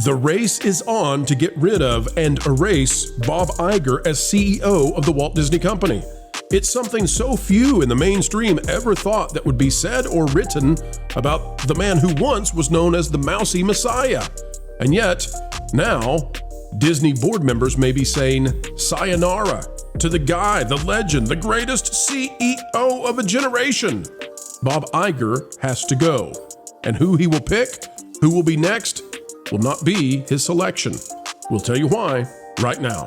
The race is on to get rid of and erase Bob Iger as CEO of the Walt Disney Company. It's something so few in the mainstream ever thought that would be said or written about the man who once was known as the Mousy Messiah. And yet, now, Disney board members may be saying sayonara to the guy, the legend, the greatest CEO of a generation. Bob Iger has to go. And who he will pick, who will be next, will not be his selection. We'll tell you why right now.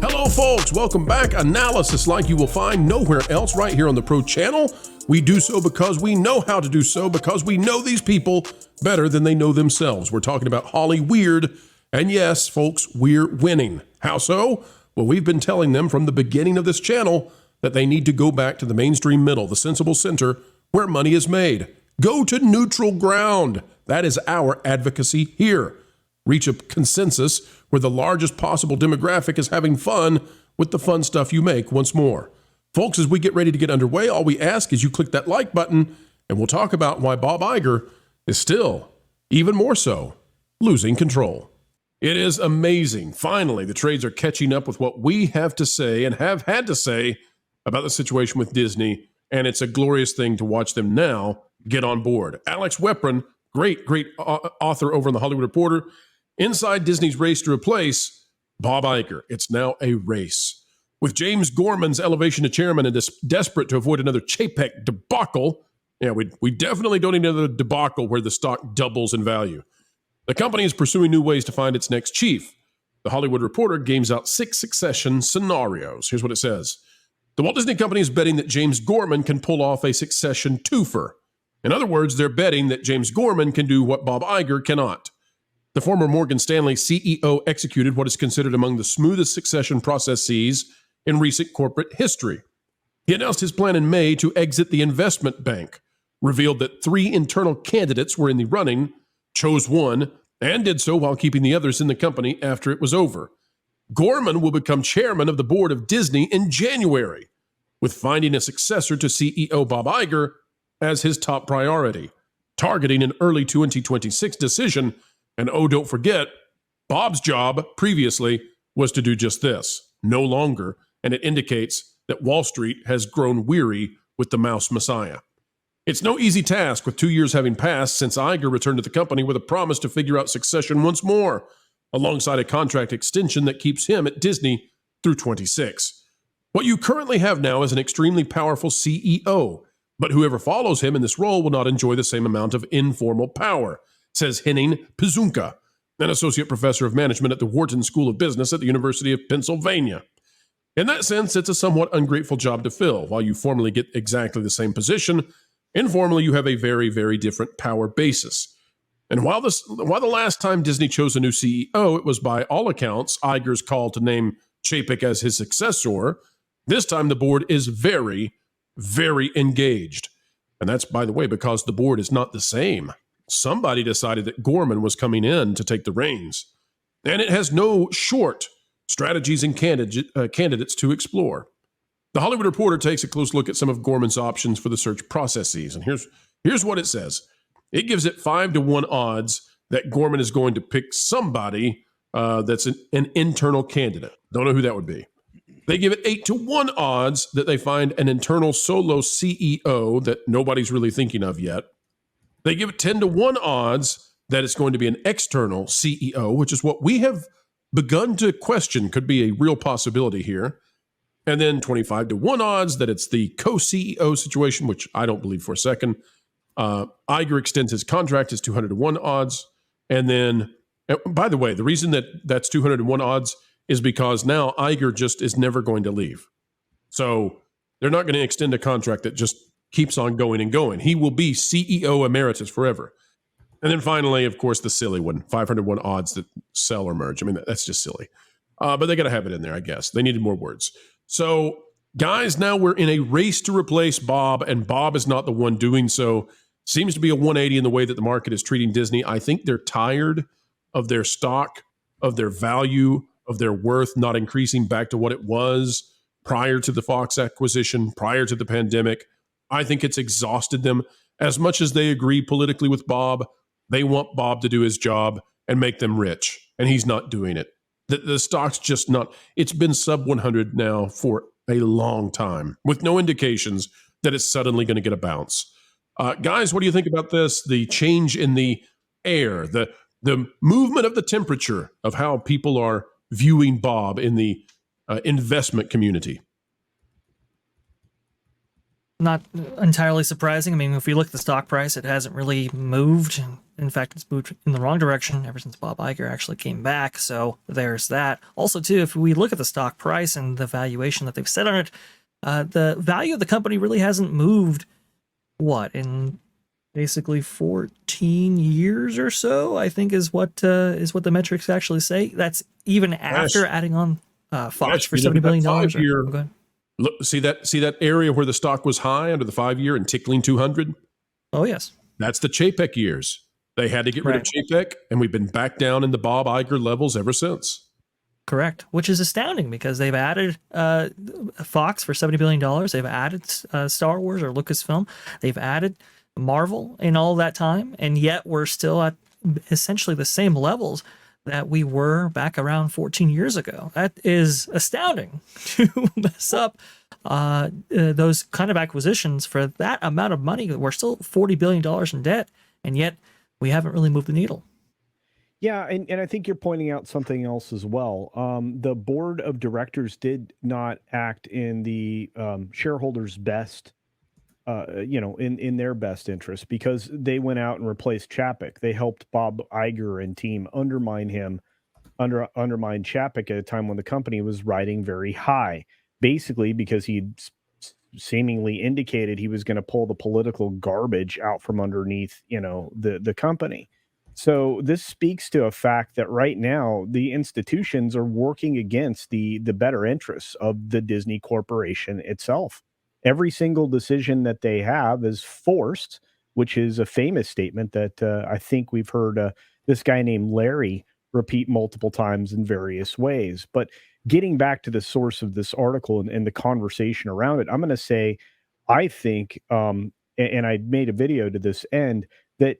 Hello, folks. Welcome back. Analysis like you will find nowhere else right here on the Pro Channel. We do so because we know how to do so, because we know these people better than they know themselves. We're talking about Holly Weird. And yes, folks, we're winning. How so? Well, we've been telling them from the beginning of this channel that they need to go back to the mainstream middle, the sensible center, where money is made. Go to neutral ground. That is our advocacy here. Reach a consensus where the largest possible demographic is having fun with the fun stuff you make once more. Folks, as we get ready to get underway, all we ask is you click that like button, and we'll talk about why Bob Iger is still, even more so, losing control. It is amazing. Finally, the trades are catching up with what we have to say and have had to say about the situation with Disney, and it's a glorious thing to watch them now get on board. Alex Weprin, great author over in The Hollywood Reporter, inside Disney's race to replace Bob Iger. It's now a race. With James Gorman's elevation to chairman and desperate to avoid another Chapek debacle, we definitely don't need another debacle where the stock doubles in value. The company is pursuing new ways to find its next chief. The Hollywood Reporter games out 6 succession scenarios. Here's what it says. The Walt Disney Company is betting that James Gorman can pull off a succession twofer. In other words, they're betting that James Gorman can do what Bob Iger cannot. The former Morgan Stanley CEO executed what is considered among the smoothest succession processes in recent corporate history. He announced his plan in May to exit the investment bank, revealed that 3 internal candidates were in the running, chose one, and did so while keeping the others in the company after it was over. Gorman will become chairman of the board of Disney in January, with finding a successor to CEO Bob Iger as his top priority, targeting an early 2026 decision. And oh, don't forget, Bob's job previously was to do just this, no longer, and it indicates that Wall Street has grown weary with the Mouse Messiah. It's no easy task with 2 years having passed since Iger returned to the company with a promise to figure out succession once more, alongside a contract extension that keeps him at Disney through 26. What you currently have now is an extremely powerful CEO, but whoever follows him in this role will not enjoy the same amount of informal power, says Henning Pizunka, an associate professor of management at the Wharton School of Business at the University of Pennsylvania. In that sense, it's a somewhat ungrateful job to fill. While you formally get exactly the same position, informally you have a very, very different power basis. And while the last time Disney chose a new CEO, it was by all accounts Iger's call to name Chapek as his successor, this time the board is very, very engaged. And that's, by the way, because the board is not the same. Somebody decided that Gorman was coming in to take the reins. And it has no short strategies and candidates to explore. The Hollywood Reporter takes a close look at some of Gorman's options for the search processes. And here's what it says. It gives it 5-1 odds that Gorman is going to pick somebody that's an internal candidate. Don't know who that would be. They give it 8-1 odds that they find an internal solo CEO that nobody's really thinking of yet. They give it 10-1 odds that it's going to be an external CEO, which is what we have begun to question could be a real possibility here. And then 25-1 odds that it's the co-CEO situation, which I don't believe for a second. Iger extends his contract is 200-1 odds. And then, by the way, the reason that's 200-1 odds is because now Iger just is never going to leave. So they're not going to extend a contract that just keeps on going and going. He will be CEO emeritus forever. And then finally, of course, the silly one, 501 odds that sell or merge. I mean, that's just silly. But they got to have it in there, I guess. They needed more words. So, guys, now we're in a race to replace Bob, and Bob is not the one doing so. Seems to be a 180 in the way that the market is treating Disney. I think they're tired of their stock, of their value, of their worth not increasing back to what it was prior to the Fox acquisition, prior to the pandemic. I think it's exhausted them. As much as they agree politically with Bob, they want Bob to do his job and make them rich, and he's not doing it. The stock's just not, it's been sub 100 now for a long time with no indications that it's suddenly going to get a bounce. Guys, what do you think about this? The change in the air, the movement of the temperature of how people are viewing Bob in the investment community. Not entirely surprising. I mean, if we look at the stock price, it hasn't really moved. In fact, it's moved in the wrong direction ever since Bob Iger actually came back. So there's that. Also, too, if we look at the stock price and the valuation that they've set on it, the value of the company really hasn't moved, in basically 14 years or so, I think is what the metrics actually say. That's even after adding on Fox for $70 billion. Look, see that area where the stock was high under the 5-year and tickling 200? Oh, yes. That's the Chapek years. They had to get rid of Chapek, and we've been back down in the Bob Iger levels ever since. Correct, which is astounding because they've added Fox for $70 billion. They've added Star Wars or Lucasfilm. They've added Marvel in all that time, and yet we're still at essentially the same levels that we were back around 14 years ago. That is astounding to mess up those kind of acquisitions for that amount of money. We're still $40 billion in debt, and yet we haven't really moved the needle. Yeah, and I think you're pointing out something else as well. The board of directors did not act in the shareholders' best, in their best interest, because they went out and replaced Chapek. They helped Bob Iger and team undermine Chapek at a time when the company was riding very high, basically because he seemingly indicated he was going to pull the political garbage out from underneath, the company. So this speaks to a fact that right now the institutions are working against the better interests of the Disney Corporation itself. Every single decision that they have is forced, which is a famous statement that I think we've heard this guy named Larry repeat multiple times in various ways. But getting back to the source of this article and the conversation around it, I'm going to say, I think, and I made a video to this end, that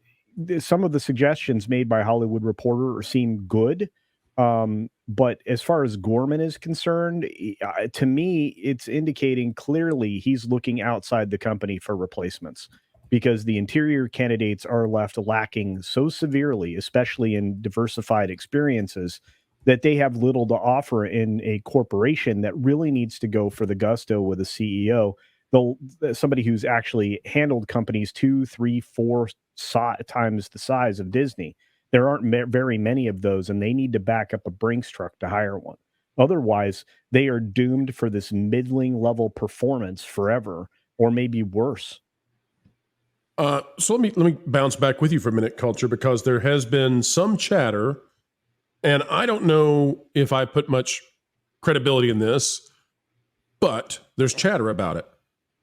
some of the suggestions made by Hollywood Reporter seem good. But as far as Gorman is concerned, to me, it's indicating clearly he's looking outside the company for replacements, because the interior candidates are left lacking so severely, especially in diversified experiences, that they have little to offer in a corporation that really needs to go for the gusto with a CEO, somebody who's actually handled companies 2, 3, 4 times the size of Disney. There aren't very many of those, and they need to back up a Brinks truck to hire one. Otherwise, they are doomed for this middling level performance forever, or maybe worse. So let me bounce back with you for a minute, Culture, because there has been some chatter, and I don't know if I put much credibility in this, but there's chatter about it,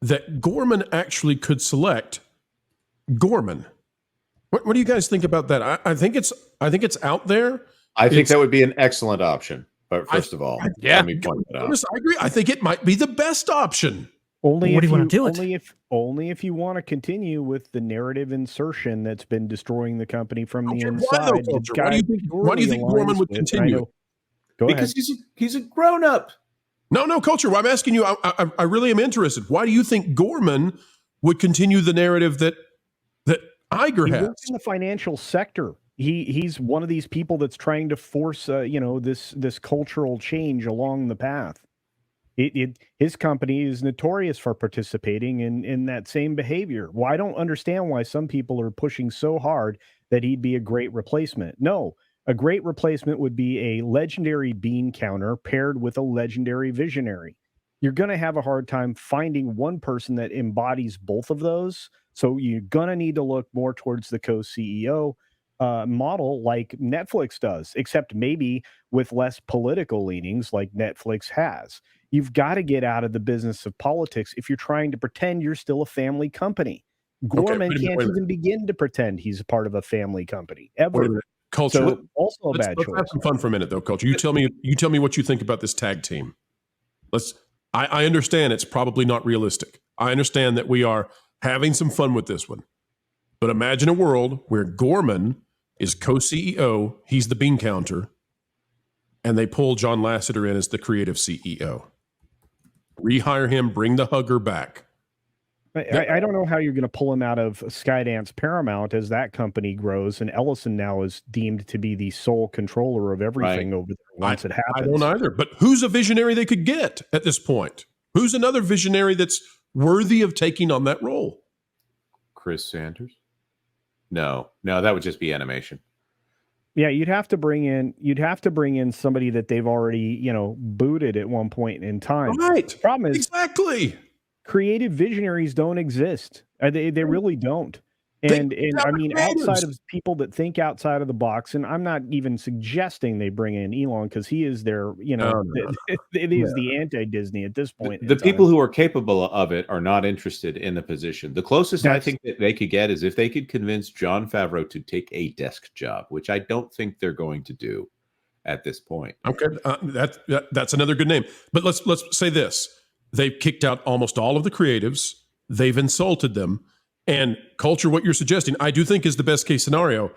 that Gorman actually could select Gorman. What do you guys think about that? I think it's out there. I think that would be an excellent option. But first of all, let me point that out. I agree. I think it might be the best option. Only if you want to continue with the narrative insertion that's been destroying the company from the inside. Why do you think Gorman would continue? Because he's a grown up. No, Culture. Well, I'm asking you. I really am interested. Why do you think Gorman would continue the narrative that Iger has? He works in the financial sector. He's one of these people that's trying to force this cultural change along the path. His company is notorious for participating in that same behavior. Well, I don't understand why some people are pushing so hard that he'd be a great replacement. No, a great replacement would be a legendary bean counter paired with a legendary visionary. You're going to have a hard time finding one person that embodies both of those. So you're going to need to look more towards the co-CEO model like Netflix does, except maybe with less political leanings like Netflix has. You've got to get out of the business of politics if you're trying to pretend you're still a family company. Gorman can't even begin to pretend he's a part of a family company ever. Culture. So also a bad choice. Let's have some fun for a minute, though, Culture. You tell me what you think about this tag team. I understand it's probably not realistic, I understand that we are having some fun with this one. But imagine a world where Gorman is co-CEO, he's the bean counter, and they pull John Lasseter in as the creative CEO. Rehire him, bring the hugger back. I don't know how you're going to pull him out of Skydance Paramount as that company grows, and Ellison now is deemed to be the sole controller of everything over there once it happens. I don't either. But who's a visionary they could get at this point? Who's another visionary that's worthy of taking on that role? Chris Sanders? No, that would just be animation. Yeah, you'd have to bring in somebody that they've already, booted at one point in time. Right. The problem is exactly creative visionaries don't exist. They really don't. And I mean, outside of people that think outside of the box, and I'm not even suggesting they bring in Elon because he is their, it is the anti-Disney at this point. The people who are capable of it are not interested in the position. The closest I think that they could get is if they could convince Jon Favreau to take a desk job, which I don't think they're going to do at this point. Okay, that's another good name. But let's say this: they've kicked out almost all of the creatives. They've insulted them. And culture, what you're suggesting, I do think is the best case scenario.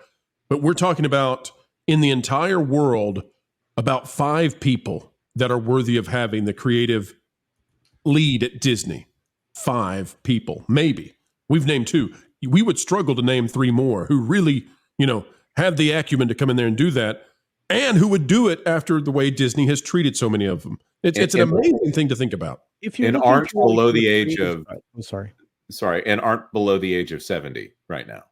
But we're talking about, in the entire world, about 5 people that are worthy of having the creative lead at Disney. 5 people, maybe. We've named 2. We would struggle to name 3 more who really, have the acumen to come in there and do that, and who would do it after the way Disney has treated so many of them. It's an amazing thing to think about. If you aren't below the age of... I'm sorry. And aren't below the age of 70 right now.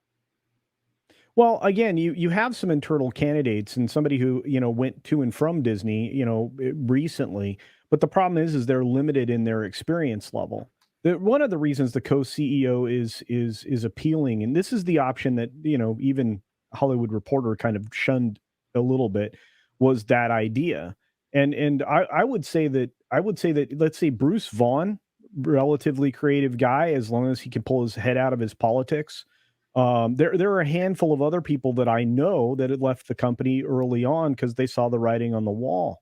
Well, again, you have some internal candidates and somebody who, went to and from Disney, recently. But the problem is they're limited in their experience level. One of the reasons the co-CEO is appealing, and this is the option that, even Hollywood Reporter kind of shunned a little bit, was that idea. And I would say that let's say Bruce Vaughn, relatively creative guy, as long as he can pull his head out of his politics. There are a handful of other people that I know that had left the company early on because they saw the writing on the wall.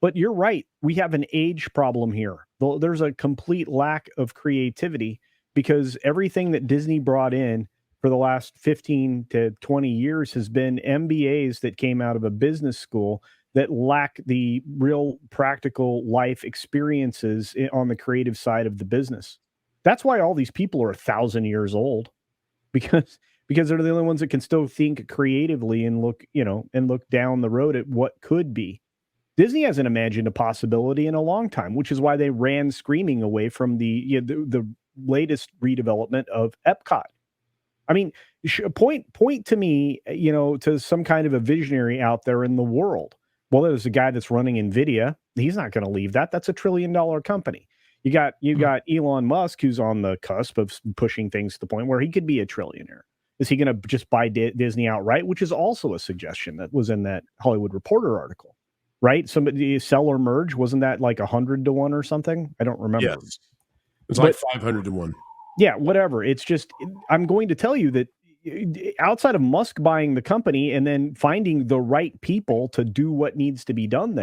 But you're right. We have an age problem here. There's a complete lack of creativity because everything that Disney brought in for the last 15 to 20 years has been MBAs that came out of a business school that lack the real practical life experiences on the creative side of the business. That's why all these people are 1,000 years old, because they're the only ones that can still think creatively and look down the road at what could be. Disney hasn't imagined a possibility in a long time, which is why they ran screaming away from the latest redevelopment of Epcot. I mean, point to me, to some kind of a visionary out there in the world. Well, there's a guy that's running NVIDIA. He's not going to leave that. That's $1 trillion company. You got Elon Musk, who's on the cusp of pushing things to the point where he could be a trillionaire. Is he going to just buy Disney outright? Which is also a suggestion that was in that Hollywood Reporter article, right? Somebody sell or merge. Wasn't that like 100 to 1 or something? I don't remember. Yes. It's like 500 to 1. Yeah, whatever. It's just, I'm going to tell you that outside of Musk buying the company and then finding the right people to do what needs to be done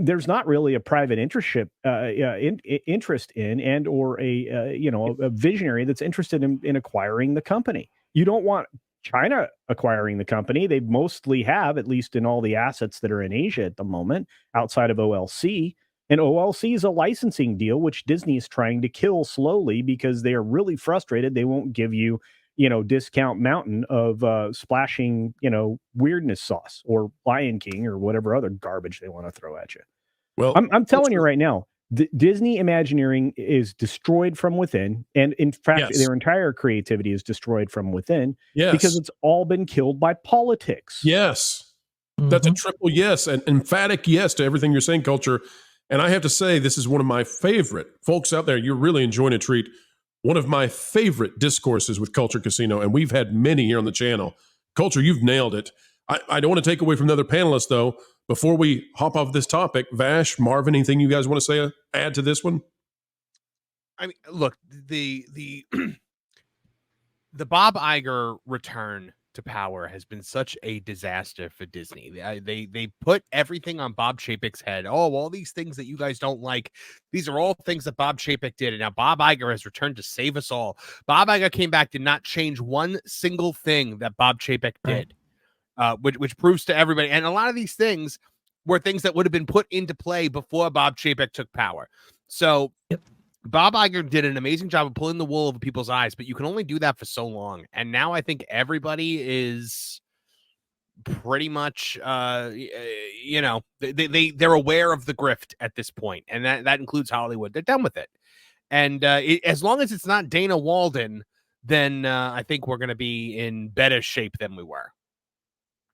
there's not really a private interest in and or a visionary that's interested in acquiring the company. You don't want China acquiring the company. They mostly have, at least in all the assets that are in Asia at the moment, outside of OLC. And OLC is a licensing deal, which Disney is trying to kill slowly because they are really frustrated. They won't give you, discount mountain of splashing, weirdness sauce or Lion King or whatever other garbage they want to throw at you. Well, I'm telling you right now, Disney Imagineering is destroyed from within. And in fact, their entire creativity is destroyed from within because it's all been killed by politics. Yes. Mm-hmm. That's a triple yes, an emphatic yes to everything you're saying, Culture. And I have to say, this is one of my favorite folks out there. You're really enjoying a treat. One of my favorite discourses with Culture Casino, and we've had many here on the channel. Culture, you've nailed it. I don't want to take away from the other panelists, though. Before we hop off this topic, Vash, Marvin, anything you guys want to say, add to this one? I mean, look, the Bob Iger return to power has been such a disaster for Disney. They put everything on Bob Chapek's head. Oh, all these things that you guys don't like, these are all things that Bob Chapek did. And now Bob Iger has returned to save us all. Bob Iger came back, did not change one single thing that Bob Chapek did, which proves to everybody. And a lot of these things were things that would have been put into play before Bob Chapek took power. So Bob Iger did an amazing job of pulling the wool over people's eyes, but you can only do that for so long. And now I think everybody is pretty much, you know, they're aware of the grift at this point, and that includes Hollywood. They're done with it. And as long as it's not Dana Walden, then I think we're going to be in better shape than we were.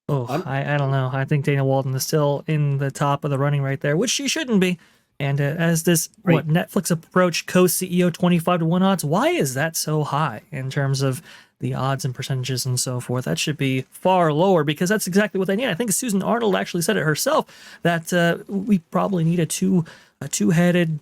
Oh, I don't know. I think Dana Walden is still in the top of the running right there, which she shouldn't be. And as this Netflix approach co-CEO 25-1 odds, why is that so high in terms of the odds and percentages and so forth? That should be far lower, because that's exactly what they need. I think Susan Arnold actually said it herself that we probably need a two-headed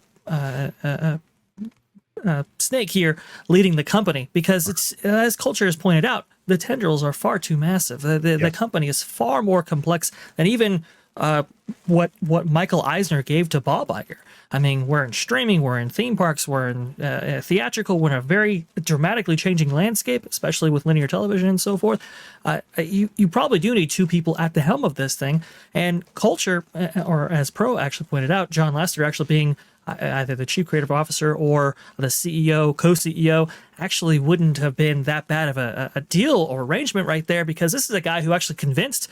snake here leading the company, because it's, as Culture has pointed out, the tendrils are far too massive. The company is far more complex than even what Michael Eisner gave to Bob Iger. I mean, we're in streaming, we're in theme parks, we're in theatrical, we're in a very dramatically changing landscape, especially with linear television and so forth. You probably do need two people at the helm of this thing. And Culture, or as Pro actually pointed out, John Lasseter actually being either the chief creative officer or the CEO, co-CEO, actually wouldn't have been that bad of a deal or arrangement right there, because this is a guy who actually convinced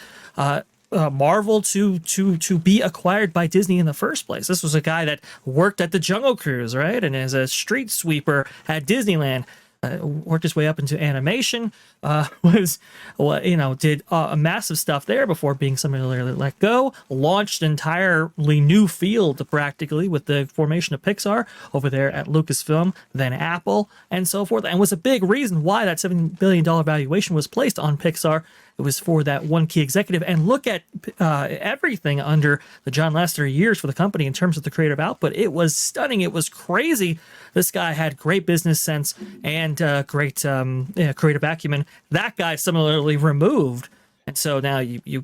Marvel to be acquired by Disney in the first place. This was a guy that worked at the Jungle Cruise, right, and as a street sweeper at Disneyland. Worked his way up into animation, did massive stuff there before being summarily let go, launched an entirely new field practically with the formation of Pixar over there at Lucasfilm, then Apple, and so forth, and was a big reason why that $7 billion valuation was placed on Pixar. It was for that one key executive. And look at everything under the John Lasseter years for the company in terms of the creative output. It was stunning. It was crazy. This guy had great business sense and great creative acumen. That guy similarly removed. And so now you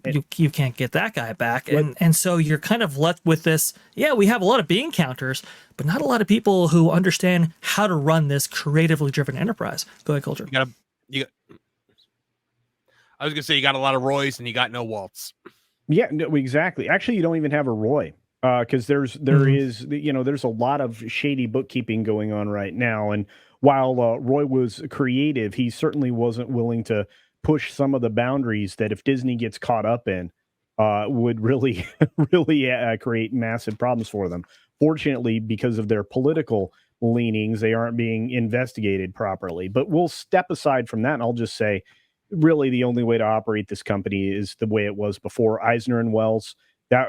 can't get that guy back. And so you're kind of left with this. Yeah, we have a lot of bean counters, but not a lot of people who understand how to run this creatively driven enterprise. Go ahead, Culture. I was going to say, you got a lot of Roys and you got no Waltz. Yeah, no, exactly. Actually, you don't even have a Roy, because there is, there's a lot of shady bookkeeping going on right now. And while Roy was creative, he certainly wasn't willing to push some of the boundaries that if Disney gets caught up in, would really, really create massive problems for them. Fortunately, because of their political leanings, they aren't being investigated properly. But we'll step aside from that, and I'll just say, really the only way to operate this company is the way it was before Eisner and Wells. That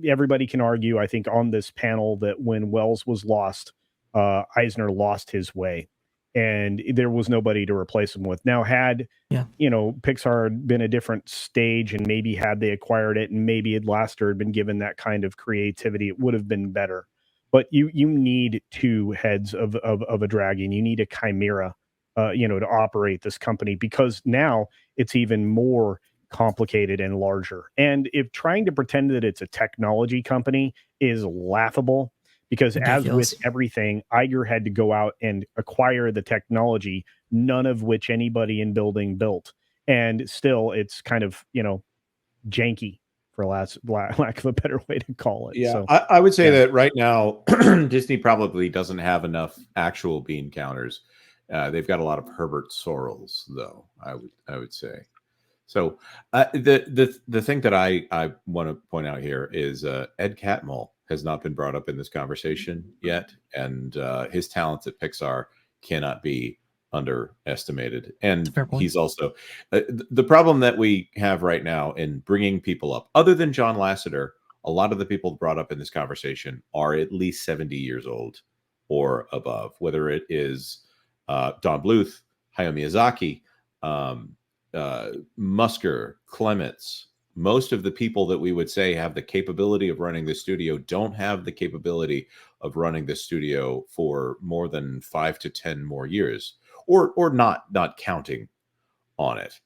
everybody can argue, I think, on this panel that when Wells was lost, Eisner lost his way, and there was nobody to replace him with. Now, had Pixar had been a different stage, and maybe had they acquired it, and maybe Lasseter had been given that kind of creativity, it would have been better. But you need two heads of a dragon. You need a chimera. To operate this company, because now it's even more complicated and larger. And if trying to pretend that it's a technology company is laughable, because ridiculous. As with everything, Iger had to go out and acquire the technology, none of which anybody in building built. And still, it's kind of, janky, for lack of a better way to call it. Yeah, so, I would say that right now, Disney probably doesn't have enough actual bean counters. They've got a lot of Herbert Sorrells, though, I would say. So the thing that I want to point out here is Ed Catmull has not been brought up in this conversation yet, and his talents at Pixar cannot be underestimated. And he's also the problem that we have right now in bringing people up, other than John Lasseter. A lot of the people brought up in this conversation are at least 70 years old or above, whether it is Don Bluth, Hayao Miyazaki, Musker, Clements. Most of the people that we would say have the capability of running the studio don't have the capability of running the studio for more than 5 to 10 more years, or not counting on it.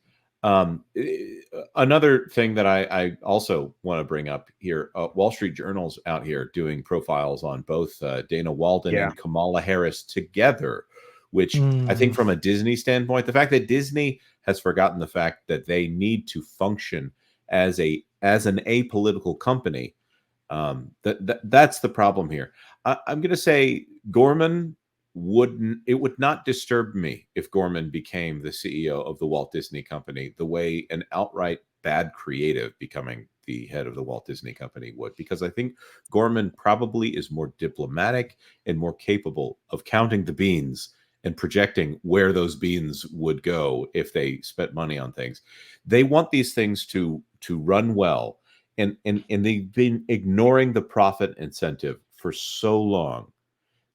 Another thing that I also want to bring up here, Wall Street Journal's out here doing profiles on both Dana Walden and Kamala Harris together, which I think from a Disney standpoint, the fact that Disney has forgotten the fact that they need to function as an apolitical company, that's the problem here. I'm going to say Gorman it would not disturb me if Gorman became the CEO of the Walt Disney Company the way an outright bad creative becoming the head of the Walt Disney Company would, because I think Gorman probably is more diplomatic and more capable of counting the beans and projecting where those beans would go if they spent money on things. They want these things to run well, and they've been ignoring the profit incentive for so long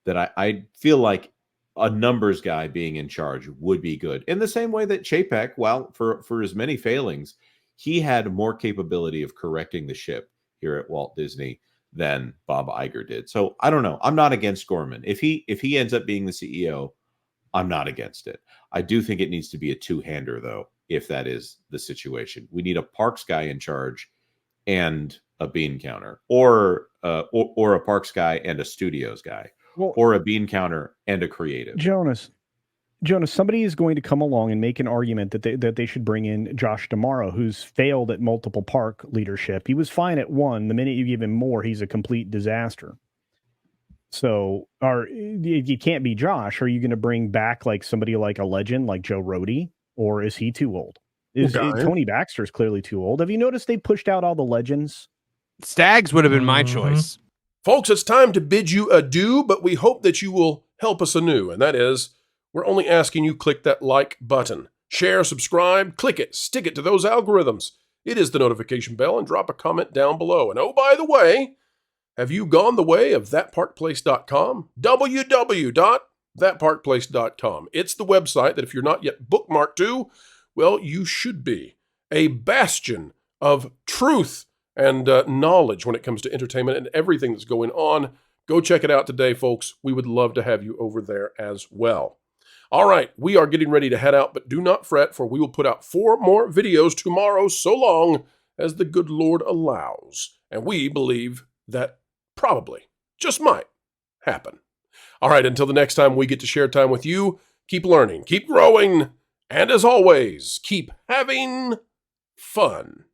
that I feel like a numbers guy being in charge would be good. In the same way that Chapek, well, for his many failings, he had more capability of correcting the ship here at Walt Disney than Bob Iger did. So I don't know. I'm not against Gorman. If he ends up being the CEO, I'm not against it. I do think it needs to be a two-hander, though, if that is the situation. We need a parks guy in charge and a bean counter, or a parks guy and a studios guy. Well, or a bean counter and a creative. Jonas, somebody is going to come along and make an argument that they should bring in Josh D'Amaro, who's failed at multiple park leadership. He was fine at one. The minute you give him more, he's a complete disaster. So, you can't be Josh. Are you going to bring back like somebody like a legend like Joe Rohde, or is he too old? Tony Baxter is clearly too old. Have you noticed they pushed out all the legends? Stags would have been my choice. Folks, it's time to bid you adieu, but we hope that you will help us anew. And that is, we're only asking you click that like button. Share, subscribe, click it, stick it to those algorithms. It is the notification bell, and drop a comment down below. And oh, by the way, have you gone the way of thatparkplace.com? www.thatparkplace.com. It's the website that if you're not yet bookmarked to, well, you should be. A bastion of truth and knowledge when it comes to entertainment and everything that's going on. Go check it out today, folks. We would love to have you over there as well. All right, we are getting ready to head out, but do not fret, for we will put out 4 more videos tomorrow, so long as the good Lord allows. And we believe that probably, just might, happen. All right, until the next time we get to share time with you, keep learning, keep growing, and as always, keep having fun.